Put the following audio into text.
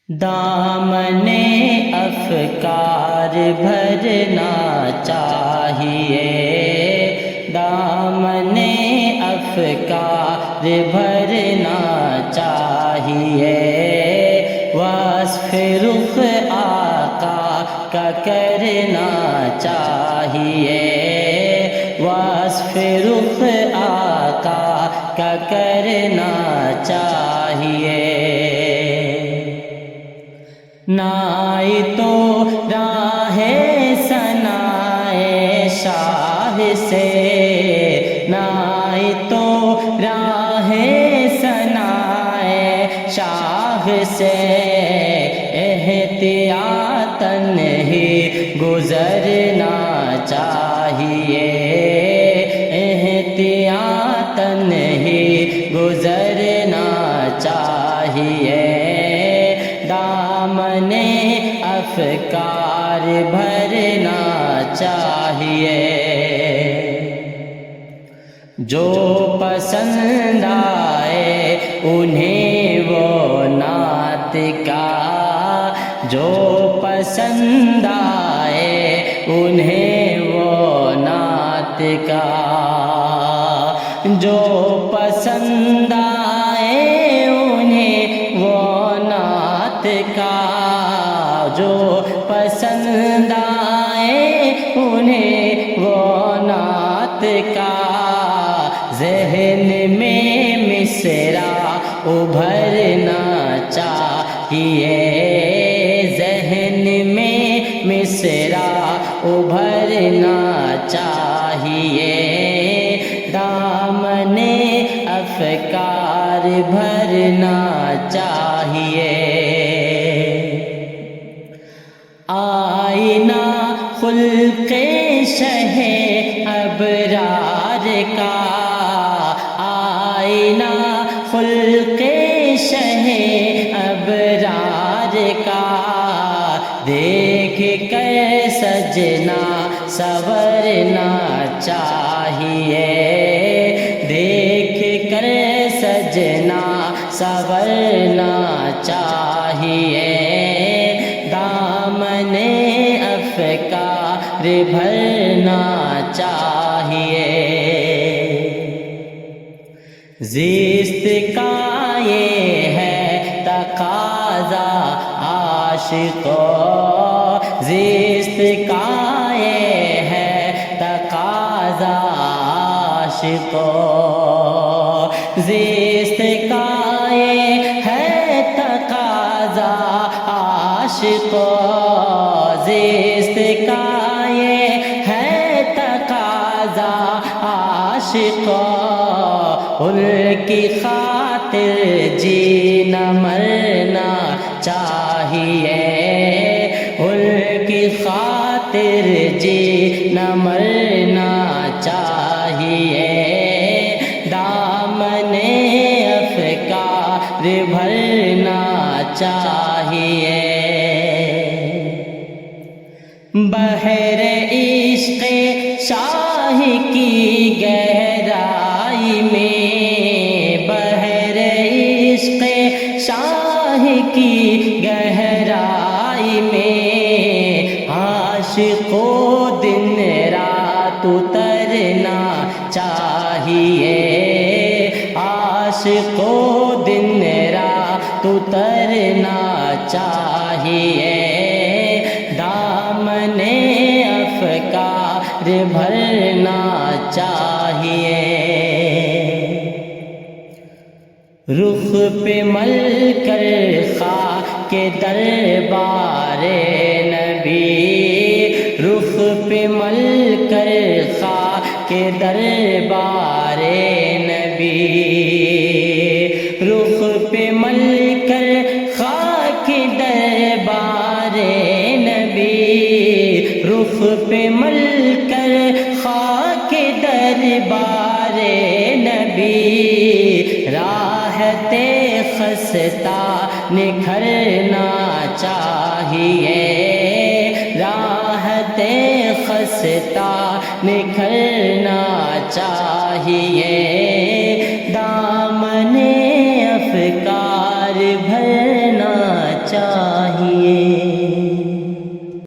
دامن افکار بھرنا چاہیے، دامن افکار بھرنا چاہیے، وصف رخ آقا کا کرنا چاہیے، وصف رخ آقا کا کرنا چاہیے۔ نائی تو راہ ثنائے شاہ سے، نائی تو راہ ثنائے شاہ سے، احتیاطاً ہی گزرنا چاہیے، احتیاطاً ہی گزرنا چاہیے، دامن افکار بھرنا چاہیے۔ جو پسند آئے انہیں وہ نعت کا، جو پسند آئے انہیں وہ نعت کا، جو پسند آئے انہیں وہ نعت کا، جو پسند آئے انہیں وہ نعت کا، ذہن میں مصرع ابھرنا چاہیے، ذہن میں مصرع ابھرنا چاہیے، دامن افکار بھرنا چاہیے۔ آئینہ خلق شہ ابرار کا، آئینہ خلق شہ ابرار کا، دیکھ کر سجنا سنورنا چاہیے، دیکھ کر سجنا سنورنا چاہیے، دامن افکار بھرنا چاہیے۔ زیست کا یہ ہے تقاضا عاشقو، زیست کا یہ ہے تقاضا عاشقو، زیست کا یہ ہے تقاضا عاشقو، زیست کا یہ ہے تقاضا عاشقو، ان کی خاطر جینا مرنا چاہیے، ان کی خاطر جینا مرنا چاہیے، دامن افکار بھرنا چاہیے۔ بحر عشق شاہ کی گہرائی میں، بحر عشق شاہ کی گہرائی میں، عاشق کو دن رات اترنا چاہیے، عاشق کو دن رات اترنا چاہیے، دامن افکار بھرنا چاہیے۔ رخ پہ مل کر خاک دربار نبی، رخ پہ مل کر خاک دربار نبی، رخ پہ مل کر خاک دربار نبی، رخ پہ مل کر خاک دربار نبی، راحت خستہ نکھرنا چاہیے، راحت خستہ نکھرنا چاہیے، دامن افکار بھرنا چاہیے۔ چاہیے.